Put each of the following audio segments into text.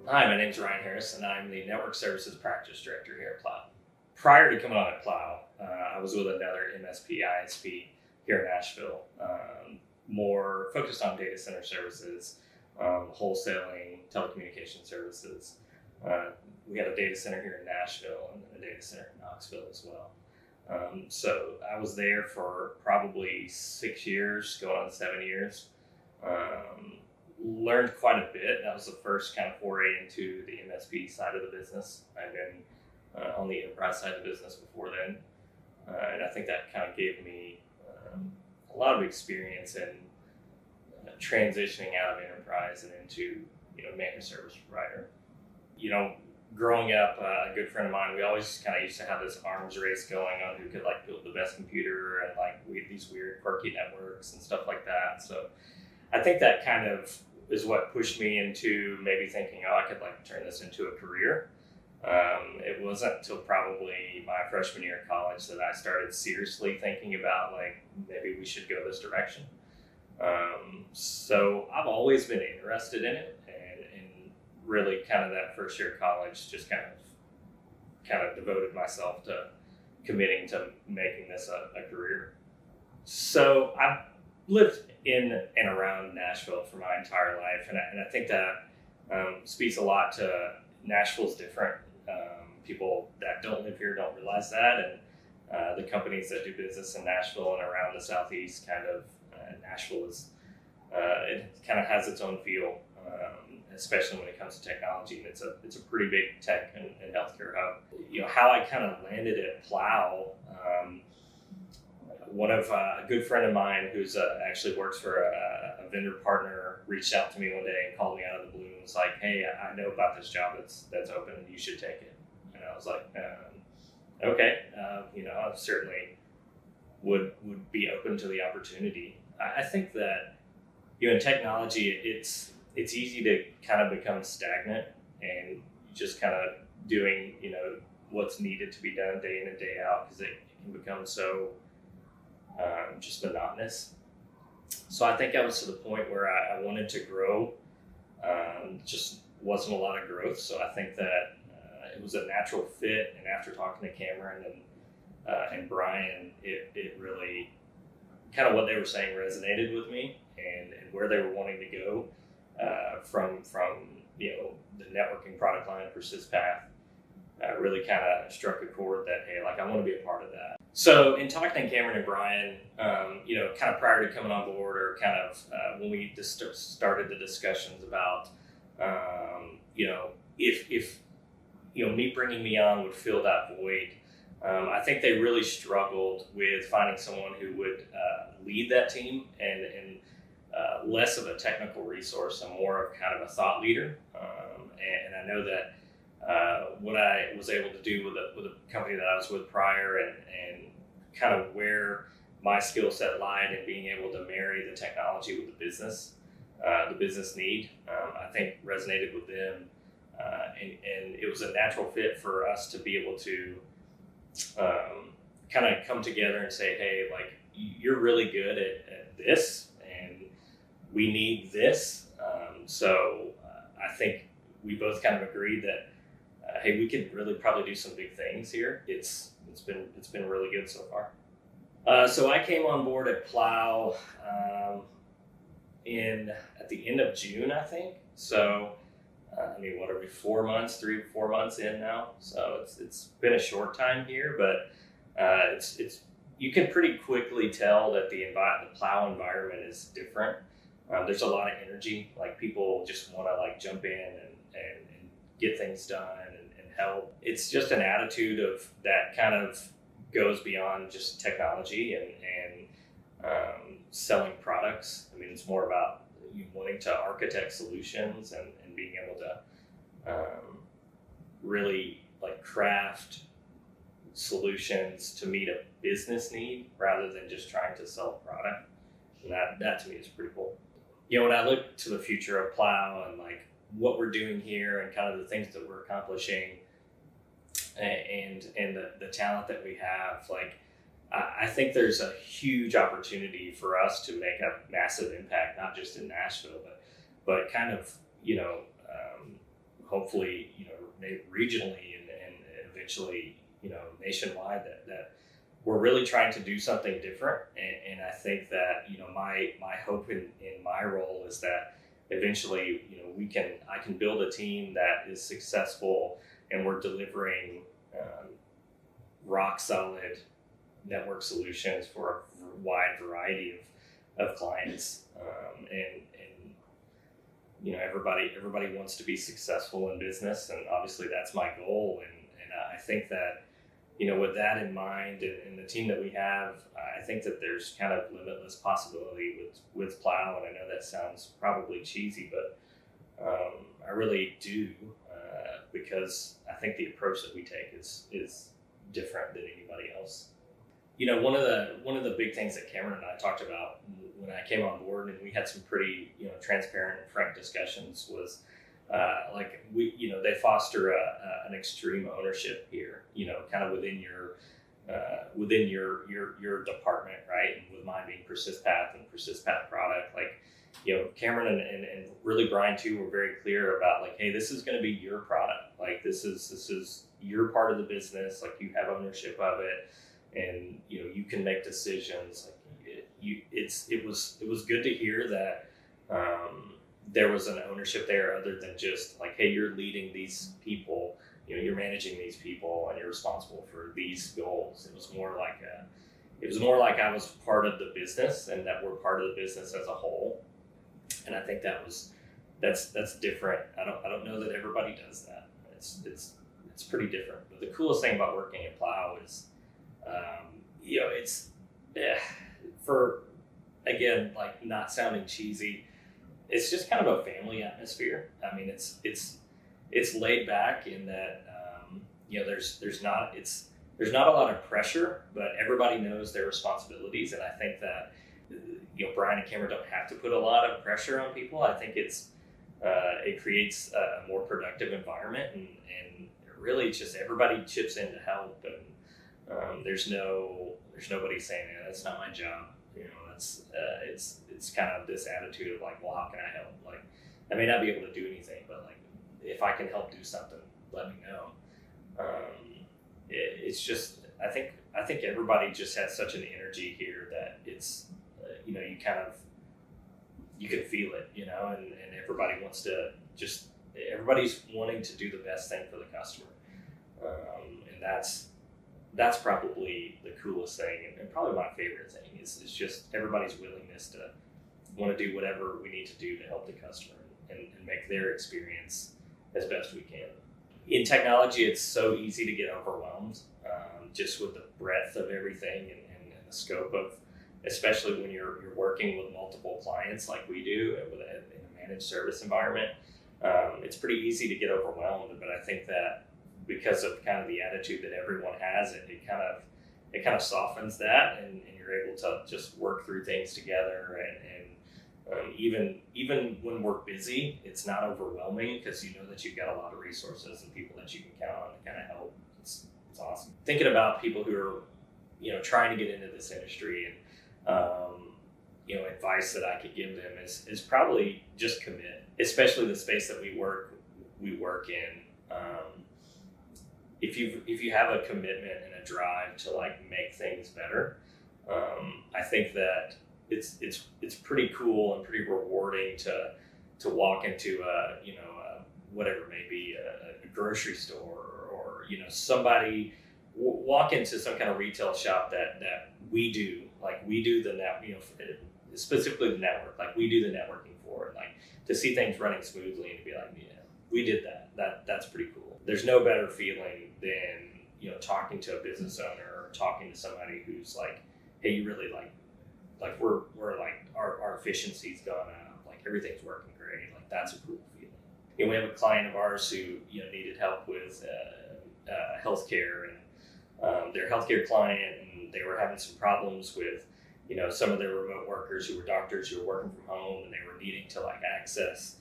Hi, my name is Ryan Harris, and I'm the Network Services Practice Director here at Plow. Prior to coming on at Plow, I was with another MSP ISP here in Nashville, more focused on data center services, wholesaling, telecommunication services. We had a data center here in Nashville and a data center in Knoxville as well. So I was there for probably 6 years, going on 7 years. Learned quite a bit. That was the first kind of foray into the MSP side of the business. I've been on the enterprise side of the business before then, and I think that kind of gave me a lot of experience in transitioning out of enterprise and into managed service provider. Growing up, a good friend of mine, we always kind of used to have this arms race going on who could build the best computer and we had these weird quirky networks and stuff like that. So I think that kind of is what pushed me into maybe thinking, I could turn this into a career. It wasn't until probably my freshman year of college that I started seriously thinking about maybe we should go this direction. So I've always been interested in it, and really kind of that first year of college just kind of devoted myself to committing to making this a career. So I've lived in and around Nashville for my entire life, and I think that speaks a lot to Nashville's different. People that don't live here don't realize that, and the companies that do business in Nashville and around the Southeast Nashville is it kind of has its own feel, especially when it comes to technology, and it's a pretty big tech and healthcare hub. How I kind of landed at Plow. One of a good friend of mine who's actually works for a vendor partner reached out to me one day and called me out of the blue and was like, "Hey, I know about this job that's open and you should take it." And I was like, "Okay, I certainly would be open to the opportunity." I think that in technology, it's easy to kind of become stagnant and just kind of doing what's needed to be done day in and day out, because it can become so just monotonous. So I think I was to the point where I wanted to grow. Just wasn't a lot of growth. So I think that it was a natural fit. And after talking to Cameron and Brian, it really kind of what they were saying resonated with me, and where they were wanting to go from the networking product line for SysPath. Really kind of struck a chord that, hey, I want to be a part of that. So in talking to Cameron and Brian, kind of prior to coming on board, or kind of when we just started the discussions about, if me bringing me on would fill that void, I think they really struggled with finding someone who would lead that team and less of a technical resource and more of kind of a thought leader. And I know that what I was able to do with a company that I was with prior, and kind of where my skill set lied in being able to marry the technology with the business need, I think resonated with them, and it was a natural fit for us to be able to kind of come together and say, hey, you're really good at this, and we need this. So I think we both kind of agreed that, hey, we could really probably do some big things here. It's been really good so far. So I came on board at Plow at the end of June, I think. So what are we, 4 months, 3 or 4 months in now? So it's been a short time here, but it's you can pretty quickly tell that the Plow environment is different. There's a lot of energy. People just want to jump in and get things done and help. It's just an attitude of that kind of goes beyond just technology and selling products. It's more about you wanting to architect solutions and being able to really craft solutions to meet a business need rather than just trying to sell a product. And that to me is pretty cool. When I look to the future of Plow and what we're doing here and kind of the things that we're accomplishing and the talent that we have, I think there's a huge opportunity for us to make a massive impact, not just in Nashville, but kind of, hopefully, regionally and eventually, nationwide, that we're really trying to do something different. And I think that, my hope in my role is that eventually, I can build a team that is successful and we're delivering rock solid network solutions for a wide variety of clients. And everybody wants to be successful in business, and obviously that's my goal. And I think that, with that in mind and the team that we have, I think that there's kind of limitless possibility with Plow. And I know that sounds probably cheesy, but I really do, because I think the approach that we take is different than anybody else. One of the big things that Cameron and I talked about when I came on board, and we had some pretty transparent and frank discussions, was they foster an extreme ownership here, kind of within your department, right? And with mine being PersistPath and PersistPath product, Cameron and really Brian too were very clear about hey, this is going to be your product. This is your part of the business. You have ownership of it, and you can make decisions. It was good to hear that there was an ownership there, other than just hey, you're leading these people, you're managing these people, and you're responsible for these goals. It was more like I was part of the business, and that we're part of the business as a whole. And I think that's different. I don't know that everybody does that. It's pretty different. But the coolest thing about working at Plow is, for, again, not sounding cheesy, it's just kind of a family atmosphere. I mean, it's laid back in that, there's not a lot of pressure, but everybody knows their responsibilities. And I think that, Brian and Cameron don't have to put a lot of pressure on people. I think it creates a more productive environment, and really just everybody chips in to help. And there's nobody saying, that's not my job. It's kind of this attitude of well, how can I help? I may not be able to do anything, but if I can help do something, let me know. It's just, I think everybody just has such an energy here that it's, you can feel it, and everybody wants to everybody's wanting to do the best thing for the customer. And that's probably the coolest thing, and probably my favorite thing is just everybody's willingness to want to do whatever we need to do to help the customer and make their experience as best we can. In technology, it's so easy to get overwhelmed, just with the breadth of everything and the scope of, especially when you're working with multiple clients like we do in a managed service environment. It's pretty easy to get overwhelmed, but I think that because of kind of the attitude that everyone has, it kind of softens that, and you're able to just work through things together. And even when we're busy, it's not overwhelming, because you know that you've got a lot of resources and people that you can count on to kind of help. It's awesome. Thinking about people who are trying to get into this industry, and advice that I could give them is probably just commit, especially the space that we work in. If you have a commitment and a drive to make things better, I think that it's pretty cool and pretty rewarding to walk into whatever it may be, a grocery store, or somebody walk into some kind of retail shop that we do, we do the net, specifically the network, we do the networking for, and to see things running smoothly and to be we did that's pretty cool. There's no better feeling than talking to a business owner, or talking to somebody who's hey, you really we're our efficiency's gone up, everything's working great. That's a cool feeling. We have a client of ours who needed help with healthcare, and their healthcare client, and they were having some problems with some of their remote workers who were doctors who were working from home, and they were needing to access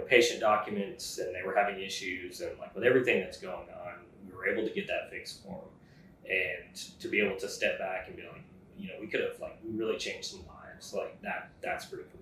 patient documents, and they were having issues, and with everything that's going on, we were able to get that fixed for them, and to be able to step back and be we could have we really changed some lives. That's pretty cool.